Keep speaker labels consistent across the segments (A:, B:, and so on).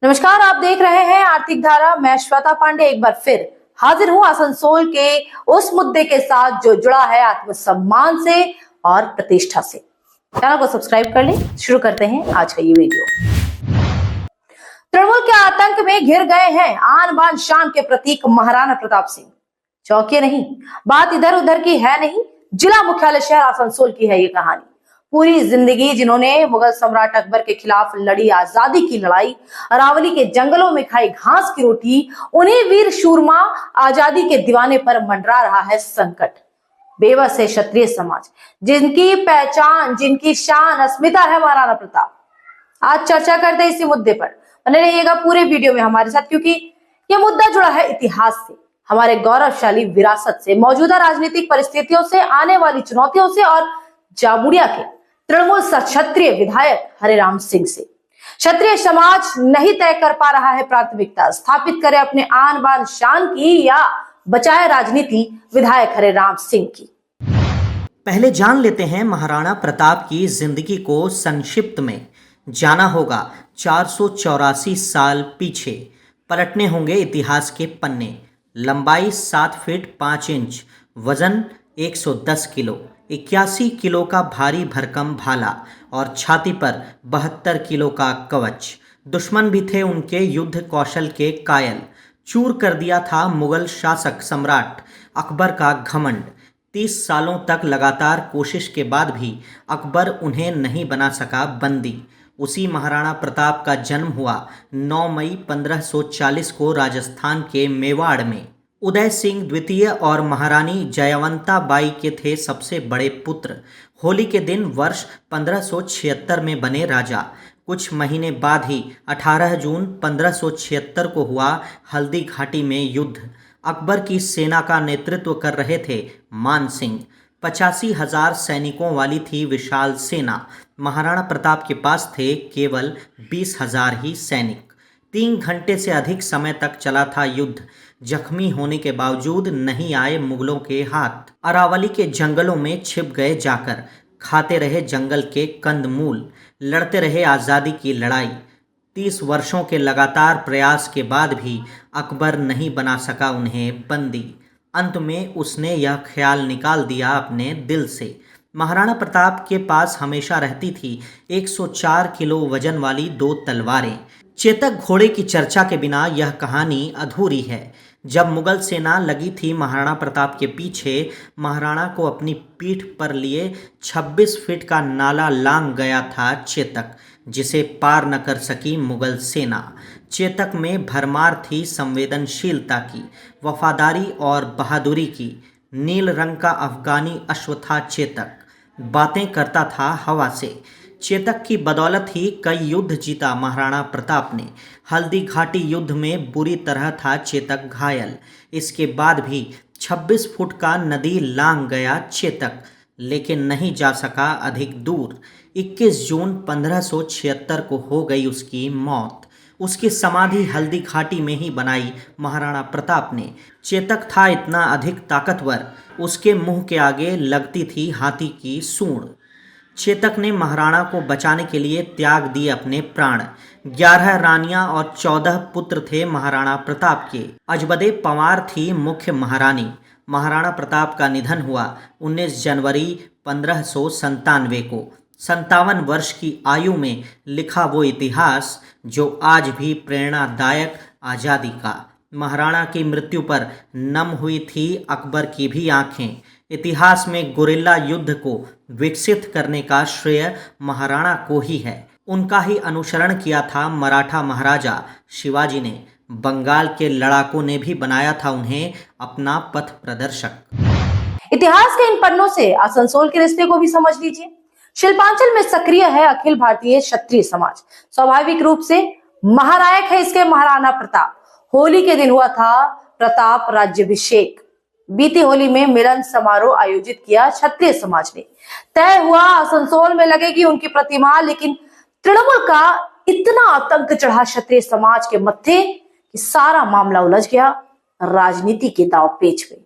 A: नमस्कार, आप देख रहे हैं आर्थिक धारा। मैं श्वेता पांडे एक बार फिर हाजिर हूं आसनसोल के उस मुद्दे के साथ जो जुड़ा है आत्मसम्मान से और प्रतिष्ठा से। चैनल को सब्सक्राइब कर लें। शुरू करते हैं आज का ये वीडियो। तृणमूल के आतंक में घिर गए हैं आन बान शान के प्रतीक महाराणा प्रताप सिंह। चौंकिए नहीं, बात इधर उधर की है नहीं, जिला मुख्यालय शहर आसनसोल की है ये कहानी। पूरी जिंदगी जिन्होंने मुगल सम्राट अकबर के खिलाफ लड़ी आजादी की लड़ाई, अरावली के जंगलों में खाई घास की रोटी, उन्हीं वीर शूरमा आजादी के दीवाने पर मंडरा रहा है संकट। बेबस है क्षत्रिय समाज, जिनकी पहचान, जिनकी शान, अस्मिता है महाराणा प्रताप। आज चर्चा करते हैं इसी मुद्दे पर। बने रहिएगा पूरे वीडियो में हमारे साथ, क्योंकि यह मुद्दा जुड़ा है इतिहास से, हमारे गौरवशाली विरासत से, मौजूदा राजनीतिक परिस्थितियों से, आने वाली चुनौतियों से और जामुड़िया के तृणमूल क्षत्रिय विधायक हरेराम सिंह से। क्षत्रिय समाज नहीं तय कर पा रहा है प्राथमिकता, स्थापित करे अपने आन बान शान की या बचाए राजनीति विधायक हरेराम सिंह की।
B: पहले जान लेते हैं महाराणा प्रताप की जिंदगी को। संक्षिप्त में जाना होगा 484 साल पीछे, पलटने होंगे इतिहास के पन्ने। लंबाई 7 फीट 5 इंच, वजन 110 किलो, 81 किलो का भारी भरकम भाला और छाती पर 72 किलो का कवच। दुश्मन भी थे उनके युद्ध कौशल के कायल। चूर कर दिया था मुगल शासक सम्राट अकबर का घमंड। 30 सालों तक लगातार कोशिश के बाद भी अकबर उन्हें नहीं बना सका बंदी। उसी महाराणा प्रताप का जन्म हुआ 9 मई 1540 को राजस्थान के मेवाड़ में। उदय सिंह द्वितीय और महारानी जयवंता बाई के थे सबसे बड़े पुत्र। होली के दिन वर्ष 1576 में बने राजा। कुछ महीने बाद ही 18 जून 1576 को हुआ हल्दी घाटी में युद्ध। अकबर की सेना का नेतृत्व कर रहे थे मान सिंह। 85,000 सैनिकों वाली थी विशाल सेना। महाराणा प्रताप के पास थे केवल 20,000 ही सैनिक। 3 घंटे से अधिक समय तक चला था युद्ध। जख्मी होने के बावजूद नहीं आए मुगलों के हाथ। अरावली के जंगलों में छिप गए जाकर, खाते रहे जंगल के कंदमूल, लड़ते रहे आज़ादी की लड़ाई। 30 वर्षों के लगातार प्रयास के बाद भी अकबर नहीं बना सका उन्हें बंदी। अंत में उसने यह ख्याल निकाल दिया अपने दिल से। महाराणा प्रताप के पास हमेशा रहती थी 104 किलो वजन वाली 2 तलवारें। चेतक घोड़े की चर्चा के बिना यह कहानी अधूरी है। जब मुगल सेना लगी थी महाराणा प्रताप के पीछे, महाराणा को अपनी पीठ पर लिए 26 फीट का नाला लांग गया था चेतक, जिसे पार न कर सकी मुगल सेना। चेतक में भरमार थी संवेदनशीलता की, वफादारी और बहादुरी की। नील रंग का अफगानी अश्व था चेतक, बातें करता था हवा से। चेतक की बदौलत ही कई युद्ध जीता महाराणा प्रताप ने। हल्दी घाटी युद्ध में बुरी तरह था चेतक घायल। इसके बाद भी 26 फुट का नदी लांग गया चेतक, लेकिन नहीं जा सका अधिक दूर। 21 जून 1576 को हो गई उसकी मौत। उसकी समाधि हल्दी घाटी में ही बनाई महाराणा प्रताप ने। चेतक था इतना अधिक ताकतवर, उसके मुंह के आगे लगती थी हाथी की सूंड। चेतक ने महाराणा को बचाने के लिए त्याग दिए अपने प्राण। 11 रानियां और 14 पुत्र थे महाराणा प्रताप के। अजबदे पंवार थी मुख्य महारानी। महाराणा प्रताप का निधन हुआ 19 जनवरी 1597 को। 57 वर्ष की आयु में लिखा वो इतिहास जो आज भी प्रेरणादायक आज़ादी का। महाराणा की मृत्यु पर नम हुई थी अकबर की भी आंखें। इतिहास में गुरिल्ला युद्ध को विकसित करने का श्रेय महाराणा को ही है। उनका ही अनुसरण किया था मराठा महाराजा शिवाजी ने। बंगाल के लड़ाकों ने भी बनाया था उन्हें अपना पथ प्रदर्शक।
A: इतिहास के इन पन्नों से आसनसोल के रिश्ते को भी समझ लीजिए। शिल्पांचल में सक्रिय है अखिल भारतीय क्षत्रिय समाज। स्वाभाविक रूप से महानायक है इसके महाराणा प्रताप। होली के दिन हुआ था प्रताप राज्याभिषेक। बीती होली में मिलन समारोह आयोजित किया क्षत्रिय समाज ने। तय हुआ आसनसोल में लगेगी उनकी प्रतिमा, लेकिन तृणमूल का इतना आतंक चढ़ा क्षत्रिय समाज के मत्थे कि सारा मामला उलझ गया राजनीति के दांव पेच में।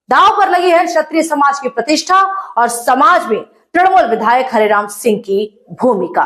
A: दांव पर लगी है क्षत्रिय समाज की प्रतिष्ठा और समाज में तृणमूल विधायक हरेराम सिंह की भूमिका।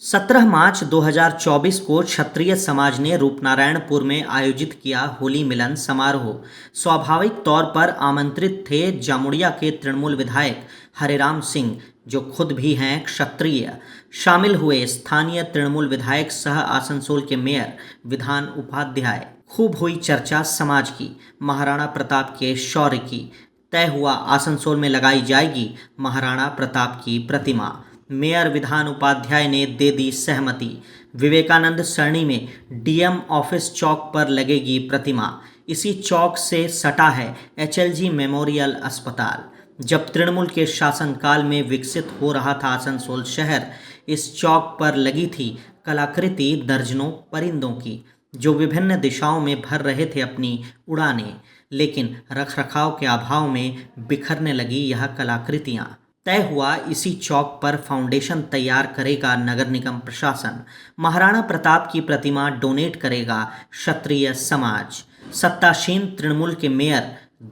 B: 17 मार्च 2024 को क्षत्रिय समाज ने रूपनारायणपुर में आयोजित किया होली मिलन समारोह। स्वाभाविक तौर पर आमंत्रित थे जामुड़िया के तृणमूल विधायक हरेराम सिंह, जो खुद भी हैं क्षत्रिय। शामिल हुए स्थानीय तृणमूल विधायक सह आसनसोल के मेयर विधान उपाध्याय। खूब हुई चर्चा समाज की, महाराणा प्रताप के शौर्य की। तय हुआ आसनसोल में लगाई जाएगी महाराणा प्रताप की प्रतिमा। मेयर विधान उपाध्याय ने दे दी सहमति। विवेकानंद सरणी में डीएम ऑफिस चौक पर लगेगी प्रतिमा। इसी चौक से सटा है एचएलजी मेमोरियल अस्पताल। जब तृणमूल के शासनकाल में विकसित हो रहा था आसनसोल शहर, इस चौक पर लगी थी कलाकृति दर्जनों परिंदों की, जो विभिन्न दिशाओं में भर रहे थे अपनी उड़ानें। लेकिन रखरखाव के अभाव में बिखरने लगी यह कलाकृतियाँ। तय हुआ इसी चौक पर फाउंडेशन तैयार करेगा नगर निगम प्रशासन। महाराणा प्रताप की प्रतिमा डोनेट करेगा क्षत्रिय समाज। सत्तासीन तृणमूल के मेयर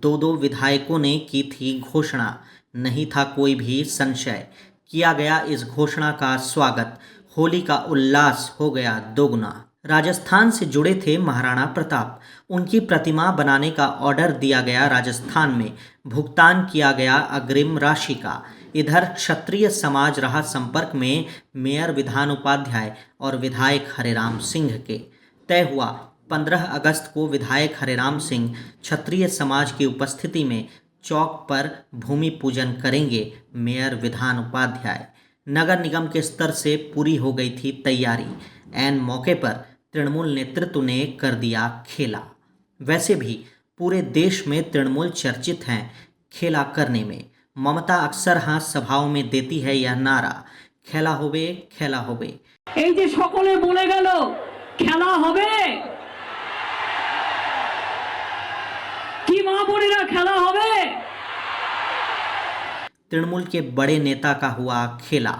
B: 2 विधायकों ने की थी घोषणा। नहीं था कोई भी संशय। किया गया इस घोषणा का स्वागत। होली का उल्लास हो गया दोगुना। राजस्थान से जुड़े थे महाराणा प्रताप। उनकी प्रतिमा बनाने का ऑर्डर दिया गया राजस्थान में। भुगतान किया गया अग्रिम राशि का। इधर क्षत्रिय समाज रहा संपर्क में मेयर विधान उपाध्याय और विधायक हरेराम सिंह के। तय हुआ 15 अगस्त को विधायक हरेराम सिंह क्षत्रिय समाज की उपस्थिति में चौक पर भूमि पूजन करेंगे मेयर विधान उपाध्याय। नगर निगम के स्तर से पूरी हो गई थी तैयारी। ऐन मौके पर तृणमूल नेतृत्व ने कर दिया खेला। वैसे भी पूरे देश में तृणमूल चर्चित हैं खेला करने में। ममता अक्सर हाँ सभाओं में देती है यह नारा, खेला होबे खेला होबे।
C: এই যে সকলে বলে গেল খেলা হবে, কি মা বোনেরা খেলা হবে?
B: तृणमूल के बड़े नेता का हुआ खेला।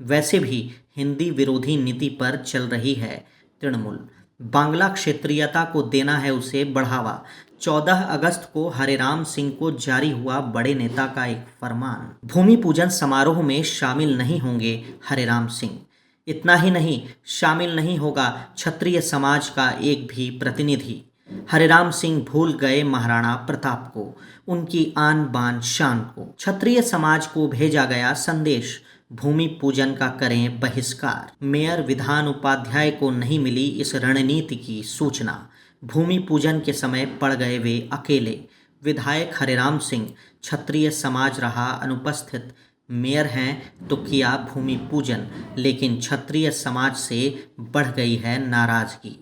B: वैसे भी हिंदी विरोधी नीति पर चल रही है तृणमूल। बांग्ला क्षेत्रीयता को देना है उसे बढ़ावा। 14 अगस्त को हरेराम सिंह को जारी हुआ बड़े नेता का एक फरमान। भूमि पूजन समारोह में शामिल नहीं होंगे हरेराम सिंह। इतना ही नहीं, शामिल नहीं होगा क्षत्रिय समाज का एक भी प्रतिनिधि। हरेराम सिंह भूल गए महाराणा प्रताप को, उनकी आन बान शान को। क्षत्रिय समाज को भेजा गया संदेश, भूमि पूजन का करें बहिष्कार। मेयर विधान उपाध्याय को नहीं मिली इस रणनीति की सूचना। भूमि पूजन के समय पड़ गए वे अकेले। विधायक हरेराम सिंह क्षत्रिय समाज रहा अनुपस्थित। मेयर हैं तो किया भूमि पूजन, लेकिन क्षत्रिय समाज से बढ़ गई है नाराजगी।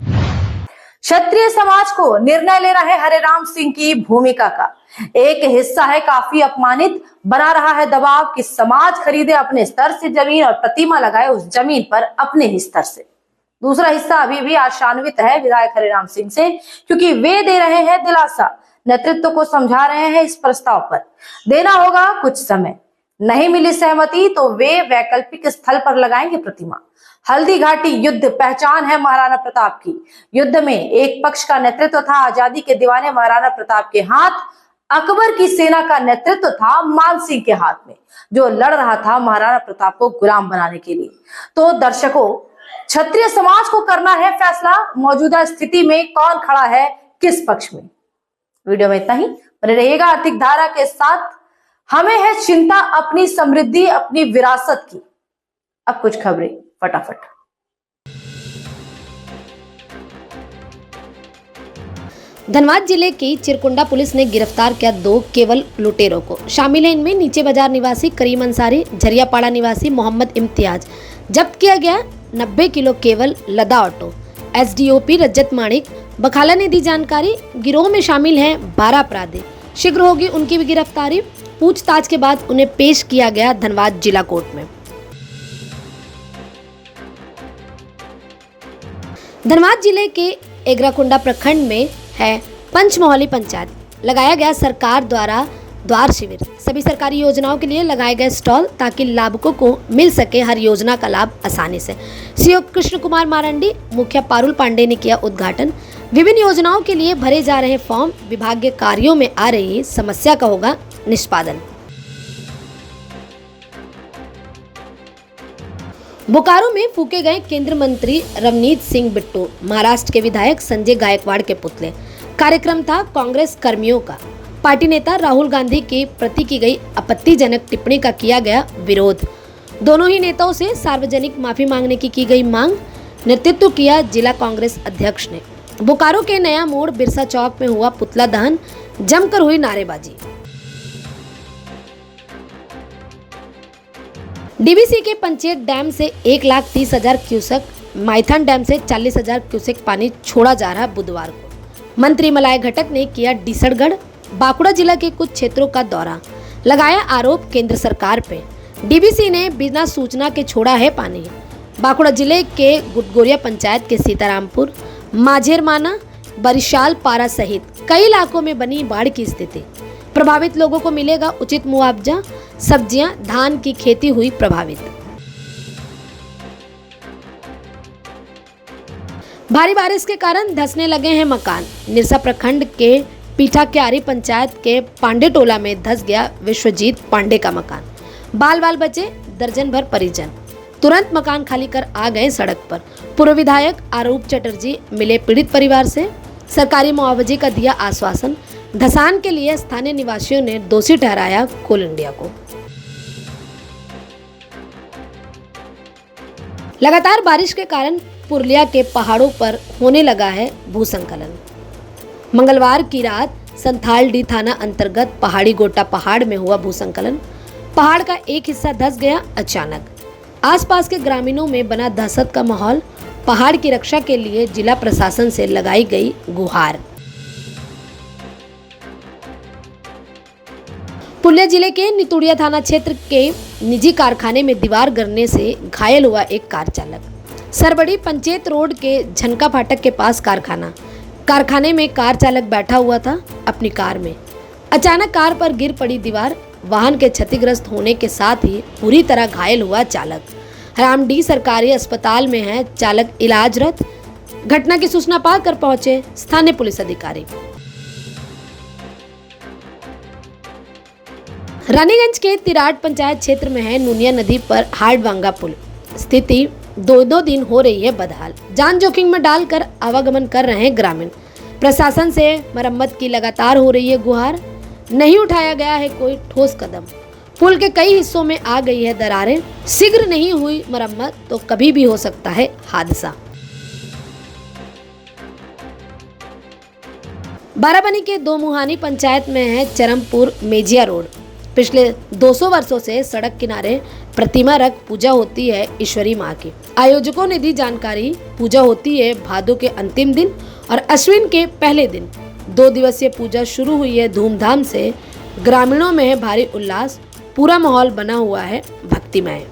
A: क्षत्रिय समाज को निर्णय लेना है हरेराम सिंह की भूमिका का। एक हिस्सा है काफी अपमानित, बना रहा है दबाव कि समाज खरीदे अपने स्तर से जमीन और प्रतिमा लगाए उस जमीन पर अपने ही स्तर से। दूसरा हिस्सा अभी भी आशान्वित है विधायक हरेराम सिंह से, क्योंकि वे दे रहे हैं दिलासा। नेतृत्व को समझा रहे हैं इस प्रस्ताव पर देना होगा कुछ समय। नहीं मिली सहमति तो वे वैकल्पिक स्थल पर लगाएंगे प्रतिमा। हल्दी घाटी युद्ध पहचान है महाराणा प्रताप की। युद्ध में एक पक्ष का नेतृत्व था आजादी के दीवाने महाराणा प्रताप के हाथ, अकबर की सेना का नेतृत्व था मान सिंह के हाथ में, जो लड़ रहा था महाराणा प्रताप को गुलाम बनाने के लिए। तो दर्शकों, क्षत्रिय समाज को करना है फैसला, मौजूदा स्थिति में कौन खड़ा है किस पक्ष में। वीडियो में इतना ही। बने रहिएगा आर्थिक धारा के साथ। हमें है चिंता अपनी समृद्धि, अपनी विरासत की। अब कुछ खबरें फटाफट।
D: धनबाद जिले की चिरकुंडा पुलिस ने गिरफ्तार किया 2 केवल लुटेरों को। शामिल है इनमें नीचे बाजार निवासी करीम अंसारी, झरियापाड़ा निवासी मोहम्मद इम्तियाज। जब्त किया गया 90 किलो केवल लदा ऑटो। एसडीओपी रजत माणिक बखाला ने दी जानकारी। गिरोह में शामिल हैं 12 अपराधी। शीघ्र होगी उनकी भी गिरफ्तारी। पूछताछ के बाद उन्हें पेश किया गया धनबाद जिला कोर्ट में। धनबाद जिले के एगराकुंडा प्रखंड में है पंचमोहली पंचायत। लगाया गया सरकार द्वारा द्वार शिविर। सभी सरकारी योजनाओं के लिए लगाए गए स्टॉल ताकि लाभुकों को मिल सके हर योजना का लाभ आसानी से। सीओ कृष्ण कुमार मारंडी, मुखिया पारुल पांडे ने किया उद्घाटन। विभिन्न योजनाओं के लिए भरे जा रहे फॉर्म, विभागीय कार्यों में आ रही समस्या का होगा निष्पादन। बोकारो में फूके गए केंद्रीय मंत्री रवनीत सिंह बिट्टू, महाराष्ट्र के विधायक संजय गायकवाड़ के पुतले। कार्यक्रम था कांग्रेस कर्मियों का। पार्टी नेता राहुल गांधी के प्रति की गई आपत्तिजनक टिप्पणी का किया गया विरोध। दोनों ही नेताओं से सार्वजनिक माफी मांगने की गई मांग। नेतृत्व किया जिला कांग्रेस अध्यक्ष ने। बोकारो के नया मोड़ बिरसा चौक में हुआ पुतला दहन, जमकर हुई नारेबाजी। डीवीसी के पंचेत डैम से 1,30,000 क्यूसेक, माइथन डैम से 40,000 क्यूसेक पानी छोड़ा जा रहा बुधवार को। मंत्री मलाय घटक ने किया डीसरगढ़, बांकुड़ा जिला के कुछ क्षेत्रों का दौरा, लगाया आरोप केंद्र सरकार पे। डीवीसी ने बिना सूचना के छोड़ा है पानी। बांकुड़ा जिले के गुटगोरिया पंचायत के सीतारामपुर, माझेरमाना, बरिशाल पारा सहित कई इलाकों में बनी बाढ़ की स्थिति। प्रभावित लोगों को मिलेगा उचित मुआवजा। सब्जियां, धान की खेती हुई प्रभावित। भारी बारिश के कारण धंसने लगे हैं मकान। निरसा प्रखंड के पीठा क्यारी पंचायत के पांडे टोला में धंस गया विश्वजीत पांडे का मकान। बाल बाल बचे, दर्जन भर परिजन तुरंत मकान खाली कर आ गए सड़क पर। पूर्व विधायक आरूप चटर्जी मिले पीड़ित परिवार से, सरकारी मुआवजे का दिया आश्वासन। धसान के लिए स्थानीय निवासियों ने दोषी ठहराया कोल इंडिया को। लगातार बारिश के कारण पुरुलिया के पहाड़ों पर होने लगा है भूस्खलन। मंगलवार की रात संथालडी थाना अंतर्गत पहाड़ी गोटा पहाड़ में हुआ भूस्खलन। पहाड़ का एक हिस्सा धंस गया अचानक। आसपास के ग्रामीणों में बना दहशत का माहौल। पहाड़ की रक्षा के लिए जिला प्रशासन से लगाई गई गुहार। पुरुलिया जिले के नितुड़िया थाना क्षेत्र के निजी कारखाने में दीवार गिरने से घायल हुआ एक कार चालक। सरबड़ी पंचायत रोड के झनका फाटक के पास कारखाने में कार चालक बैठा हुआ था अपनी कार में। अचानक कार पर गिर पड़ी दीवार। वाहन के क्षतिग्रस्त होने के साथ ही पूरी तरह घायल हुआ चालक। रामडी सरकारी अस्पताल में है चालक इलाजरत। घटना की सूचना पाकर पहुंचे स्थानीय पुलिस अधिकारी। रानीगंज के तिराट पंचायत क्षेत्र में है नुनिया नदी पर हाड़वांगा पुल। स्थिति 2 दिन हो रही है बदहाल। जान जोखिम में डालकर आवागमन कर रहे हैं ग्रामीण। प्रशासन से मरम्मत की लगातार हो रही है गुहार। नहीं उठाया गया है कोई ठोस कदम। पुल के कई हिस्सों में आ गई है दरारें। शीघ्र नहीं हुई मरम्मत तो कभी भी हो सकता है हादसा। बाराबनी के दो मुहानी पंचायत में है चरमपुर मेजिया रोड। पिछले 200 वर्षों से सड़क किनारे प्रतिमा रख पूजा होती है ईश्वरी माँ की। आयोजकों ने दी जानकारी। पूजा होती है भादों के अंतिम दिन और अश्विन के पहले दिन। 2 दिवसीय पूजा शुरू हुई है धूमधाम से। ग्रामीणों में है भारी उल्लास। पूरा माहौल बना हुआ है भक्तिमय।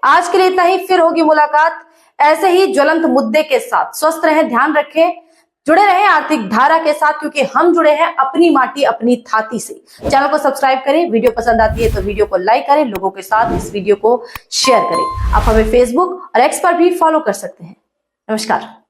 A: आज के लिए इतना ही। फिर होगी मुलाकात ऐसे ही ज्वलंत मुद्दे के साथ। स्वस्थ रहें, ध्यान रखें, जुड़े रहें आर्थिक धारा के साथ, क्योंकि हम जुड़े हैं अपनी माटी अपनी थाती से। चैनल को सब्सक्राइब करें। वीडियो पसंद आती है तो वीडियो को लाइक करें। लोगों के साथ इस वीडियो को शेयर करें। आप हमें फेसबुक और एक्स पर भी फॉलो कर सकते हैं। नमस्कार।